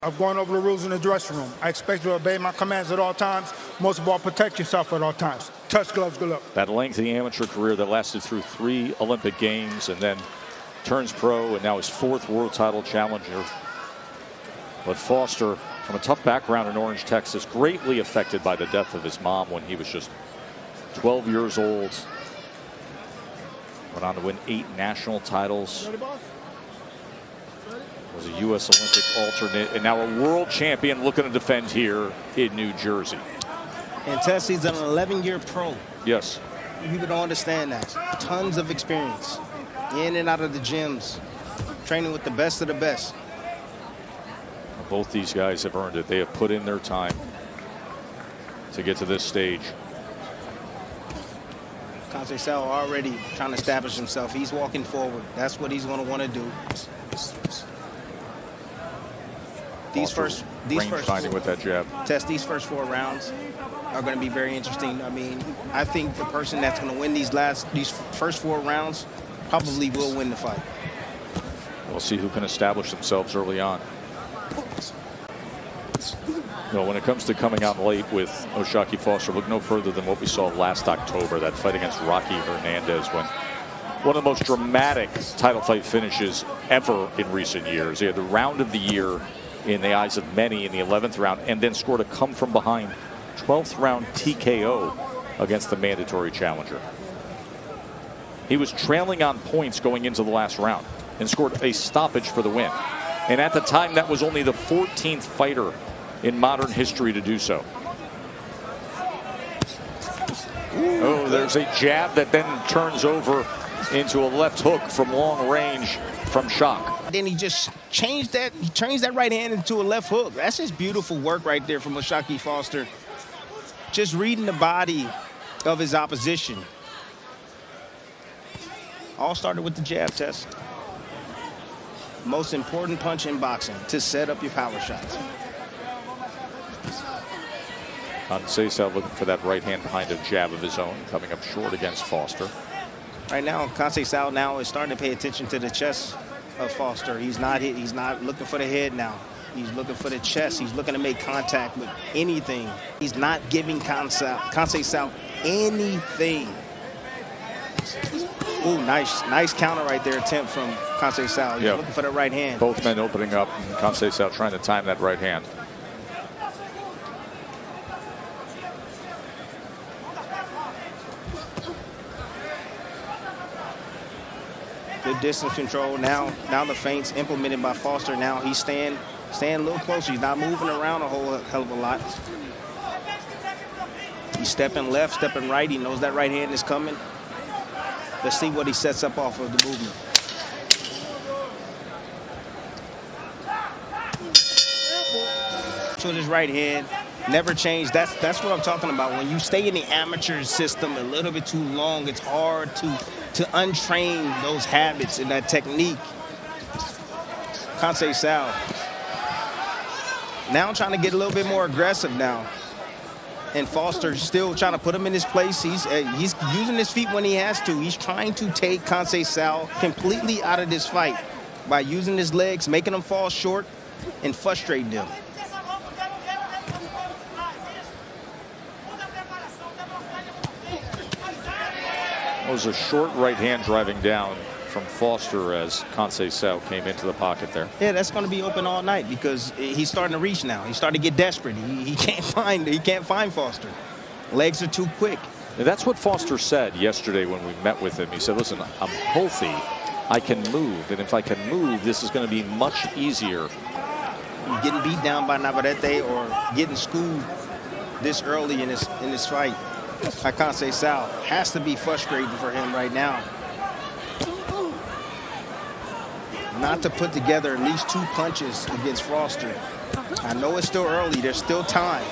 I've gone over the rules in the dressing room. I expect you to obey my commands at all times. Most of all, protect yourself at all times. Touch gloves, good luck. That lengthy amateur career that lasted through 3 Olympic Games and then turns pro and now his 4th world title challenger. But Foster, from a tough background in Orange, Texas, greatly affected by the death of his mom when he was just 12 years old. Went on to win 8 national titles. Was a U.S. Olympic alternate and now a world champion looking to defend here in New Jersey. And Tessie's an 11-year pro. Yes. People don't understand that. Tons of experience. In and out of the gyms. Training with the best of the best. Both these guys have earned it. They have put in their time to get to this stage. Conceicao already trying to establish himself. He's walking forward. That's what he's going to want to do. These first finding with that jab. These first 4 rounds are going to be very interesting. I mean, I think the person that's going to win these first 4 rounds probably will win the fight. We'll see who can establish themselves early on. You know, when it comes to coming out late with O'Shaquie Foster, look no further than what we saw last October, that fight against Rocky Hernandez, when one of the most dramatic title fight finishes ever in recent years. He had the round of the year in the eyes of many in the 11th round, and then scored a come from behind 12th round TKO against the mandatory challenger. He was trailing on points going into the last round and scored a stoppage for the win. And at the time, that was only the 14th fighter in modern history to do so. Oh, there's a jab that then turns over into a left hook from long range from Shock. Then he just changed that. He changed that right hand into a left hook. That's just beautiful work right there from O'Shaquie Foster. Just reading the body of his opposition. All started with the jab test. Most important punch in boxing, to set up your power shots. Conceição looking for that right hand behind a jab of his own, coming up short against Foster. Right now, Conceicao now is starting to pay attention to the chest of Foster. He's not looking for the head now. He's looking for the chest. He's looking to make contact with anything. He's not giving Conceicao anything. Ooh, nice counter right there attempt from Conceicao. He's looking for the right hand. Both men opening up, and Conceição trying to time that right hand. Good distance control. Now the feints implemented by Foster. Now he's staying a little closer. He's not moving around a whole hell of a lot. He's stepping left, stepping right. He knows that right hand is coming. Let's see what he sets up off of the movement. To his right hand, never changed. That's what I'm talking about. When you stay in the amateur system a little bit too long, it's hard to untrain those habits and that technique. Conceicao now trying to get a little bit more aggressive now. And Foster still trying to put him in his place. He's using his feet when he has to. He's trying to take Conceicao completely out of this fight by using his legs, making him fall short, and frustrating him. It was a short right hand driving down from Foster as Conceição came into the pocket there. Yeah, that's going to be open all night because he's starting to reach now. He's starting to get desperate. He can't find Foster. Legs are too quick. And that's what Foster said yesterday when we met with him. He said, listen, I'm healthy. I can move. And if I can move, this is going to be much easier. Getting beat down by Navarrete or getting schooled this early in this fight by Conceicao has to be frustrating for him right now. Not to put together at least 2 punches against Foster. I know it's still early. There's still time.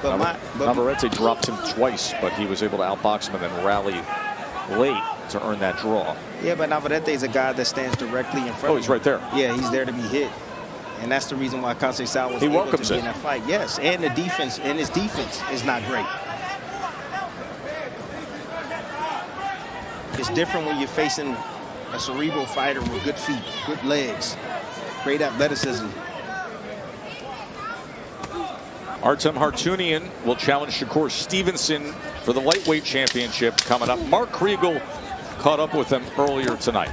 But Navarrete dropped him twice, but he was able to outbox him and then rally late to earn that draw. Yeah, but Navarrete is a guy that stands directly in front of him. Oh, he's right there. Yeah, he's there to be hit. And that's the reason why Conceicao was able to be in that fight. Yes, and the defense, and his defense is not great. It's different when you're facing A cerebral fighter with good feet, good legs, great athleticism. Artem Hartunian will challenge Shakur Stevenson for the lightweight championship coming up. Mark Kriegel caught up with him earlier tonight.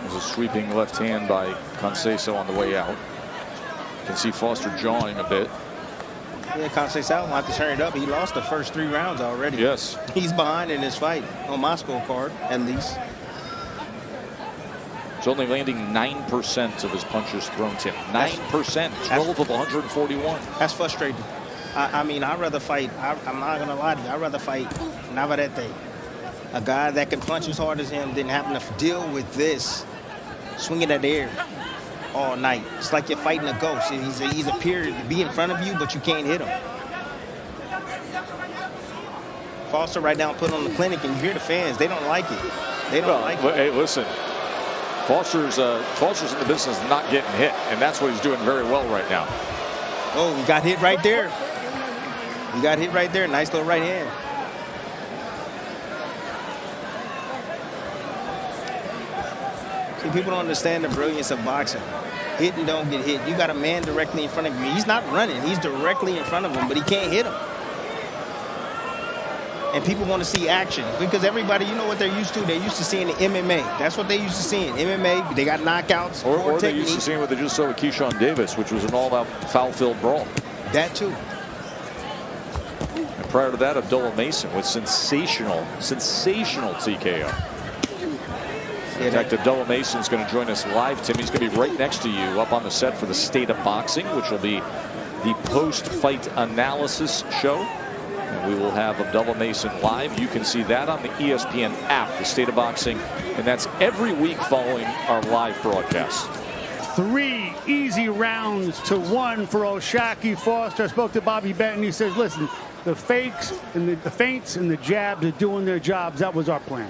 There's a sweeping left hand by Conceição on the way out. You can see Foster jawing a bit. Yeah, Conceicao will have to turn it up. He lost the first 3 rounds already. Yes. He's behind in this fight, on my scorecard, at least. He's only landing 9% of his punches thrown to him. 9%, 12 of 141. That's frustrating. I mean, I'd rather fight, I'm not going to lie to you, I'd rather fight Navarrete. A guy that can punch as hard as him, than having to deal with this, swinging that air all night. It's like you're fighting a ghost. He's appeared to be in front of you, but you can't hit him. Foster right now put on the clinic, and you hear the fans. They don't like it. They don't like it. Hey, listen. Foster's in the business of not getting hit, and that's what he's doing very well right now. Oh, he got hit right there. He got hit right there. Nice little right hand. See, people don't understand the brilliance of boxing. Hit and don't get hit. You got a man directly in front of you. He's not running. He's directly in front of him, but he can't hit him. And people want to see action because everybody, you know what they're used to? They're used to seeing the MMA. That's what they used to seeing. MMA, they got knockouts. Or they used to seeing what they just saw with Keyshawn Davis, which was an all-out foul-filled brawl. That too. And prior to that, Abdullah Mason with sensational TKO. In fact, Abdullah Mason's going to join us live, Tim. He's going to be right next to you up on the set for the State of Boxing, which will be the post-fight analysis show. And we will have Abdullah Mason live. You can see that on the ESPN app, the State of Boxing. And that's every week following our live broadcast. 3 easy rounds to 1 for O'Shaquie Foster. I spoke to Bobby Benton. He says, listen, the fakes and the feints and the jabs are doing their jobs. That was our plan.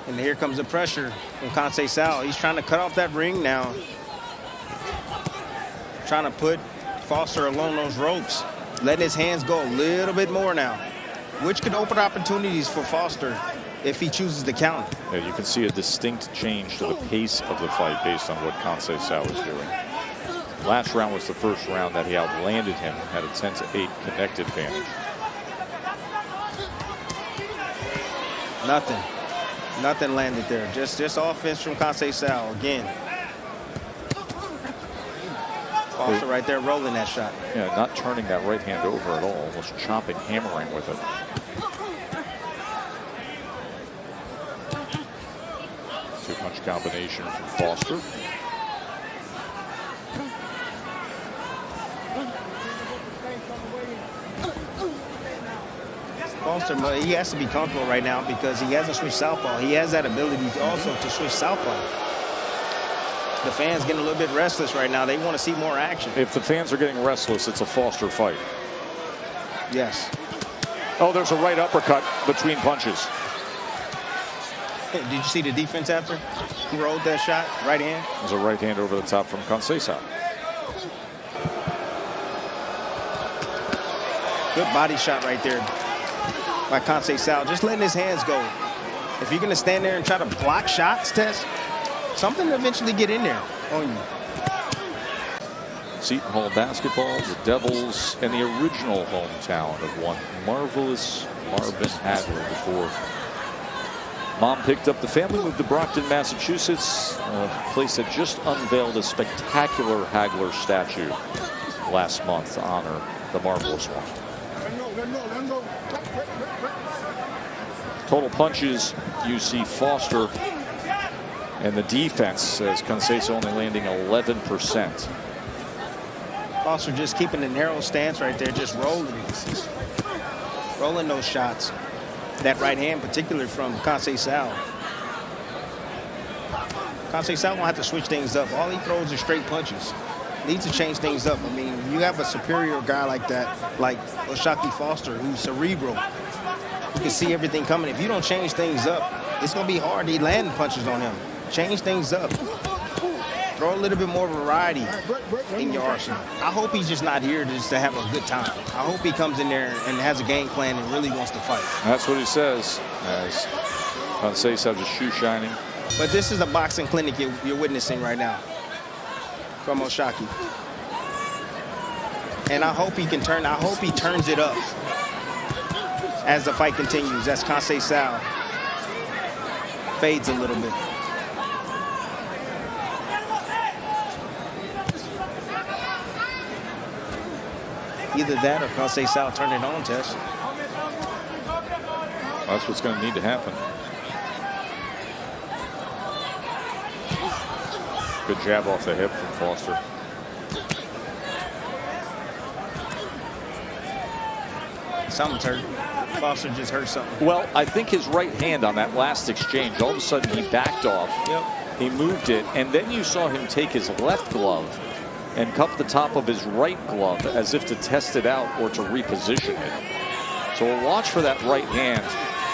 And here comes the pressure from Conceicao. He's trying to cut off that ring now. Trying to put Foster along those ropes. Letting his hands go a little bit more now, which could open opportunities for Foster if he chooses to counter. Yeah, you can see a distinct change to the pace of the fight based on what Conceicao is doing. Last round was the first round that he outlanded him, had a 10-8 connect advantage. Nothing landed there. Just offense from Conceicao again. Foster right there rolling that shot. Yeah, not turning that right hand over at all, almost chopping, hammering with it. Two-punch combination from Foster. Foster, he has to be comfortable right now because he hasn't switched southpaw. He has that ability also to switch southpaw. The fans getting a little bit restless right now. They want to see more action. If the fans are getting restless, it's a Foster fight. Yes. Oh, there's a right uppercut between punches. Did you see the defense after he rolled that shot? Right hand? There's a right hand over the top from Conceição. Good body shot right there by Conceição. Just letting his hands go. If you're going to stand there and try to block shots, Tess, something to eventually get in there on you. Seton Hall basketball, the Devils, and the original hometown of one marvelous Marvin Hagler before Mom picked up the family, moved to Brockton, Massachusetts, a place that just unveiled a spectacular Hagler statue last month to honor the marvelous one. Total punches, you see Foster and the defense as Conceição only landing 11%. Foster just keeping a narrow stance right there, just rolling those shots. That right hand, particularly from Conceição. Conceição will have to switch things up. All he throws is straight punches. Needs to change things up. I mean, you have a superior guy like that, like O'Shaquie Foster, who's cerebral. You can see everything coming. If you don't change things up, it's going to be hard to land punches on him. Change things up. Throw a little bit more variety in your arsenal. I hope he's just not here just to have a good time. I hope he comes in there and has a game plan and really wants to fight. That's what he says, as Conceição just shoe shining. But this is a boxing clinic you're witnessing right now from Oshaki. And I hope he can turn. I hope he turns it up as the fight continues. As Conceicao fades a little bit. Either that or Conceicao turn it on, Tess. That's what's going to need to happen. Good jab off the hip from Foster. Something's hurt. Foster just hurt something. Well, I think his right hand on that last exchange, all of a sudden he backed off. Yep. He moved it, and then you saw him take his left glove and cup the top of his right glove as if to test it out or to reposition it. So we'll watch for that right hand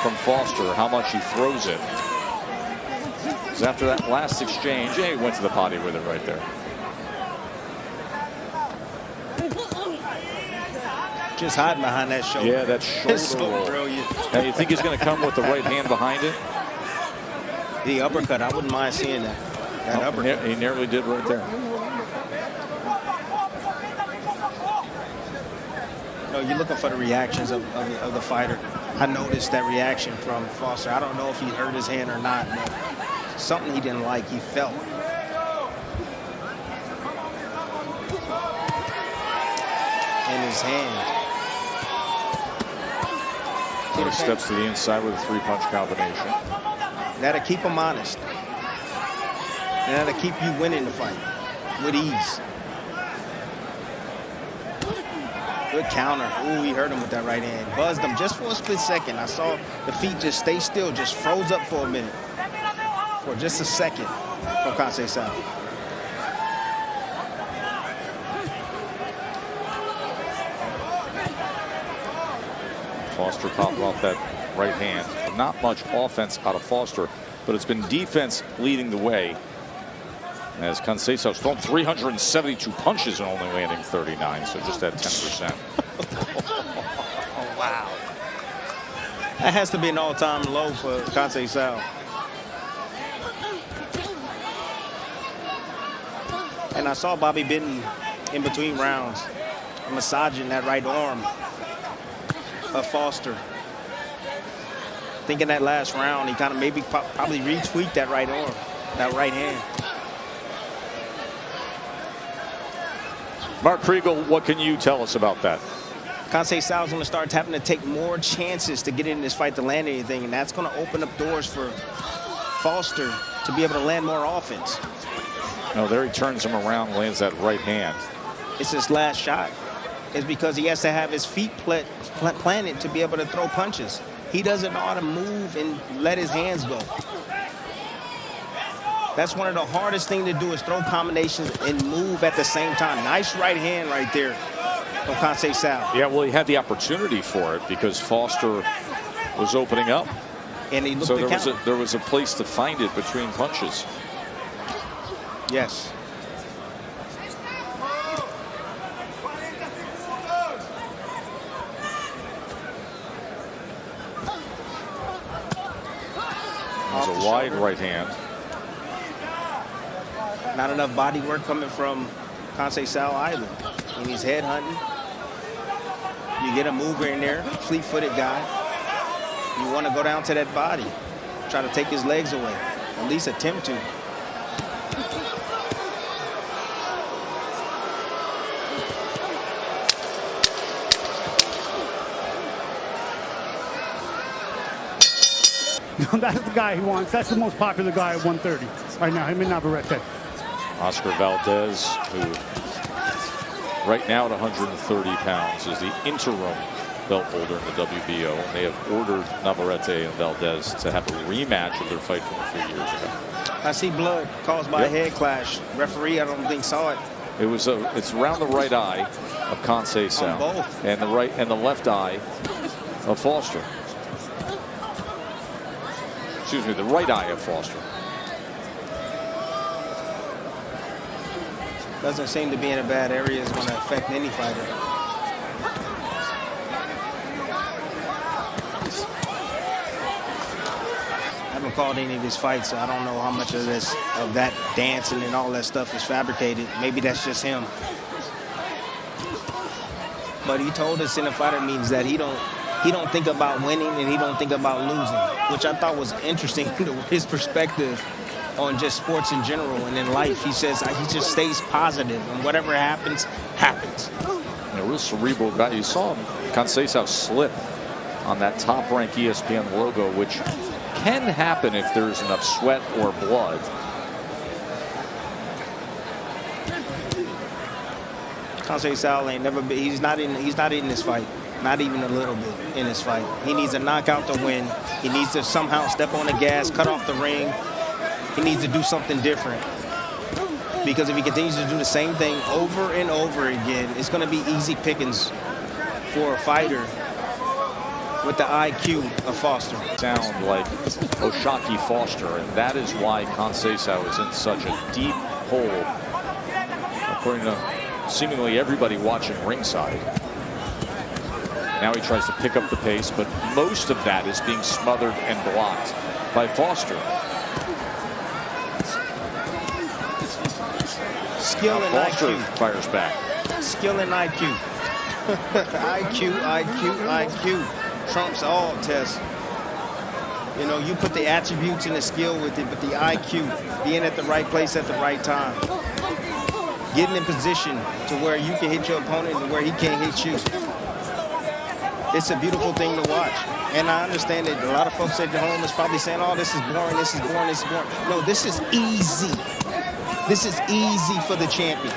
from Foster, how much he throws it. Because after that last exchange, yeah, he went to the potty with it right there. Just hiding behind that shoulder. Yeah, that shoulder It's so roll. brilliant. Now, you think he's going to come with the right hand behind it? The uppercut, I wouldn't mind seeing that. That uppercut. He nearly did right there. No, you're looking for the reactions of the fighter. I noticed that reaction from Foster. I don't know if he hurt his hand or not, but something he didn't like, he felt. In his hand. He steps to the inside with a three-punch combination. That'll keep him honest. And that'll keep you winning the fight with ease. Good counter. Ooh, he hurt him with that right hand. Buzzed him just for a split second. I saw the feet just stay still, just froze up for a minute. For just a second from Conceicao. Foster popping off that right hand. Not much offense out of Foster, but it's been defense leading the way. As Conceição's thrown 372 punches and only landing 39, so just at 10%. Oh, wow. That has to be an all-time low for Conceicao. And I saw Bobby Benton in between rounds massaging that right arm of Foster. Thinking that last round, he kind of maybe probably retweaked that right arm, that right hand. Mark Kriegel, what can you tell us about that? Conceição's going to start having to take more chances to get in this fight to land anything, and that's going to open up doors for Foster to be able to land more offense. No, there he turns him around, lands that right hand. It's his last shot. It's because he has to have his feet planted to be able to throw punches. He doesn't know how to move and let his hands go. That's one of the hardest things to do, is throw combinations and move at the same time. Nice right hand right there from Conceicao. Yeah, well, he had the opportunity for it because Foster was opening up. And he looked So at there was a place to find it between punches. Yes. It was a wide right hand. Not enough body work coming from Conceicao either. And he's head hunting. You get a mover in there, fleet-footed guy. You want to go down to that body. Try to take his legs away. At least attempt to. That's the guy he wants. That's the most popular guy at 130 right now, him and Navarrete. Oscar Valdez, who right now at 130 pounds is the interim belt holder in the WBO. And they have ordered Navarrete and Valdez to have a rematch of their fight from a few years ago. I see blood caused by a head clash. Referee, I don't think saw it. It's around the right eye of Conceição On both. and the right and the left eye of Foster. Excuse me, the right eye of Foster. Doesn't seem to be in a bad area. Is going to affect any fighter. I haven't called any of his fights, so I don't know how much of that dancing and all that stuff is fabricated. Maybe that's just him. But he told us in the fighter meetings that he don't think about winning and he don't think about losing, which I thought was interesting, his perspective on just sports in general and in life. He says he just stays positive, and whatever happens, happens. A real cerebral guy. You saw Conceicao slip on that top-ranked ESPN logo, which can happen if there's enough sweat or blood. Conceicao ain't never been. He's not in this fight. Not even a little bit in this fight. He needs a knockout to win. He needs to somehow step on the gas, cut off the ring. He needs to do something different. Because if he continues to do the same thing over and over again, it's going to be easy pickings for a fighter with the IQ of Foster. Sound like O'Shaquie Foster, and that is why Conceicao is in such a deep hole, according to seemingly everybody watching ringside. Now he tries to pick up the pace, but most of that is being smothered and blocked by Foster. Skill and Foster IQ. fires back. Skill and IQ. IQ trumps all tests. You know, you put the attributes and the skill with it, but the IQ, being at the right place at the right time. Getting in position to where you can hit your opponent and where he can't hit you. It's a beautiful thing to watch. And I understand that a lot of folks at home is probably saying, oh, this is boring, this is boring, this is boring. No, this is easy. This is easy for the champion.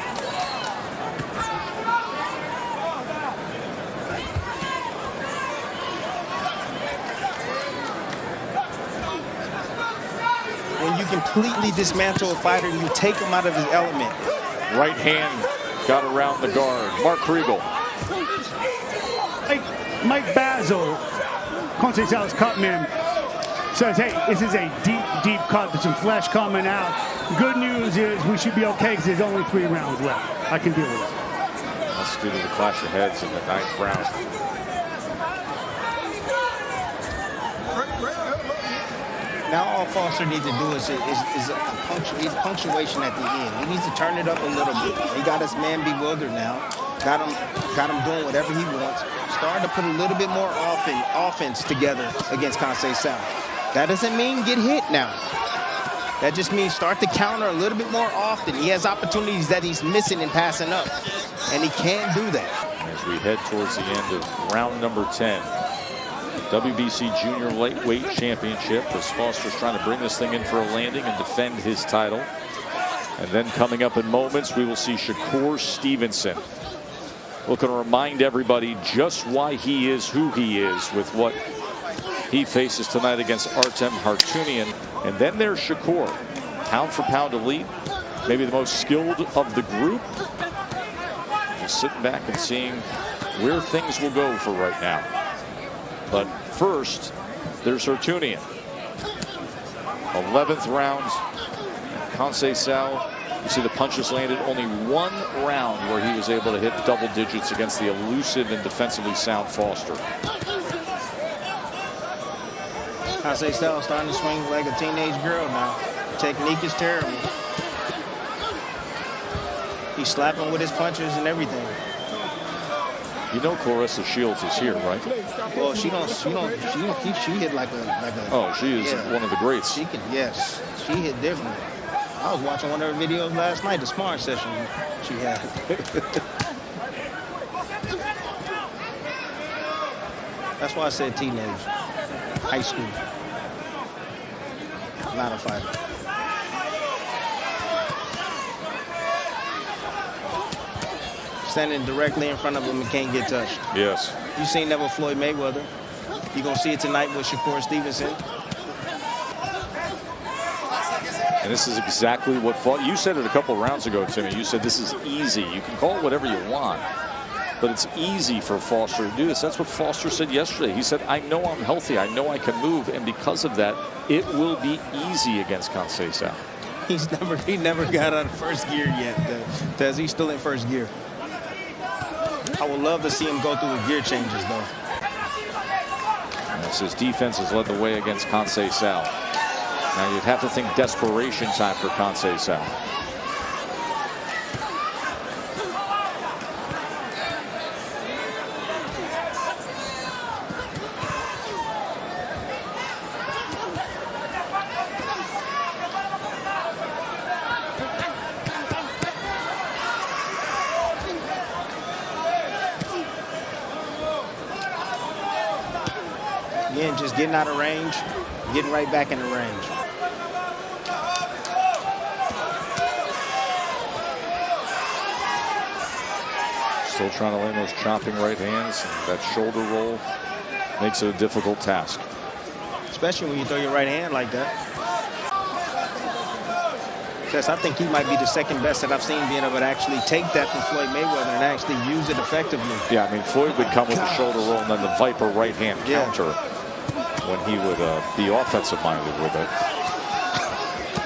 When you completely dismantle a fighter and you take him out of his element. Right hand got around the guard. Mark Kriegel. Mike Basil, Conceicao's cutman, says, hey, this is a deep, deep cut. There's some flesh coming out. Good news is we should be okay because there's only 3 rounds left. I can deal with it. Let's do the clash of heads in the 9th round. Now all Foster needs to do is a punctuation at the end. He needs to turn it up a little bit. He got his man bewildered now. Got him doing whatever he wants. Starting to put a little bit more offense together against Conceicao. That doesn't mean get hit now. That just means start to counter a little bit more often. He has opportunities that he's missing and passing up, and he can't do that. As we head towards the end of round number 10, WBC Junior Lightweight Championship, as Foster's trying to bring this thing in for a landing and defend his title. And then coming up in moments, we will see Shakur Stevenson. Looking to remind everybody just why he is who he is with what he faces tonight against Artem Hartunian. And then there's Shakur, pound for pound elite, maybe the most skilled of the group. Just sitting back and seeing where things will go for right now. But first, there's Hartunian. 11th round. Conceicao, you see the punches landed. Only 1 round where he was able to hit double digits against the elusive and defensively sound Foster. Conceicao starting to swing like a teenage girl now. Technique is terrible. He's slapping with his punches and everything. You know Clarissa Shields is here, right? Well, she hit like a. Oh, she is one of the greats. She can, yes, she hit different. I was watching one of her videos last night, the sparring session she had. That's why I said teenage, high school. Not a fighter. Standing directly in front of him and can't get touched. Yes. You seen that with Floyd Mayweather. You're going to see it tonight with Shakur Stevenson. And this is exactly what fought. You said it a couple of rounds ago, Timmy. You said this is easy. You can call it whatever you want, but it's easy for Foster to do this. That's what Foster said yesterday. He said, I know I'm healthy. I know I can move. And because of that, it will be easy against Conceição. He never got out of first gear yet, Tez. He's still in first gear. I would love to see him go through the gear changes, though. As his defense has led the way against Conceicao. Now you'd have to think desperation time for Conceicao. Again, just getting out of range, getting right back in the range. Still trying to land those chopping right hands. That shoulder roll makes it a difficult task. Especially when you throw your right hand like that. Because I think he might be the second best that I've seen being able to actually take that from Floyd Mayweather and actually use it effectively. Yeah, I mean, Floyd would come with the shoulder roll and then the Viper right hand counter when he would be offensive minded with it.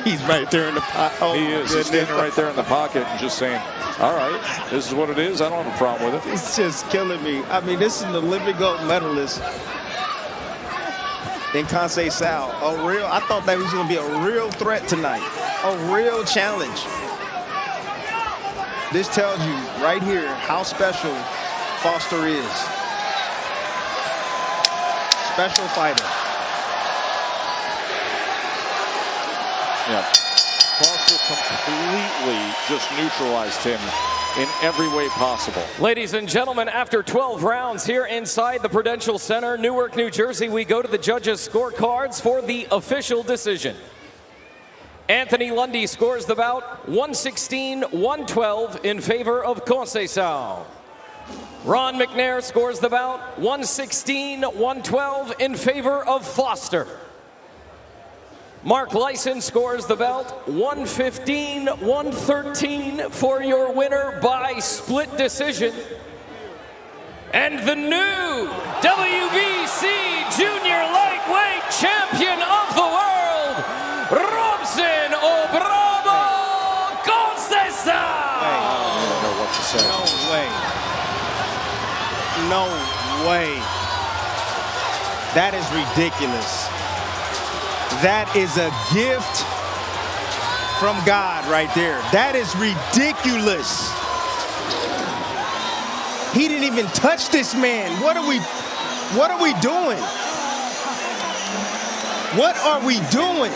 He's right there in the pocket. Oh, he is. He's standing right there in the pocket and just saying, all right, this is what it is. I don't have a problem with it. It's just killing me. I mean, this is an Olympic gold medalist in Conceicao. I thought that was going to be a real threat tonight. A real challenge. This tells you right here how special Foster is. Special fighter. Yeah. Foster completely just neutralized him in every way possible. Ladies and gentlemen, after 12 rounds here inside the Prudential Center, Newark, New Jersey, we go to the judges' scorecards for the official decision. Anthony Lundy scores the bout 116-112 in favor of Conceicao. Ron McNair scores the bout 116-112 in favor of Foster. Mark Lyson scores the bout 115-113 for your winner by split decision. And the new WBC Junior Lightweight Champion of the World, Robson Conceição. I don't know what to say. No way. No way. That is ridiculous. That is a gift from God right there. That is ridiculous. He didn't even touch this man. What are we doing? What are we doing?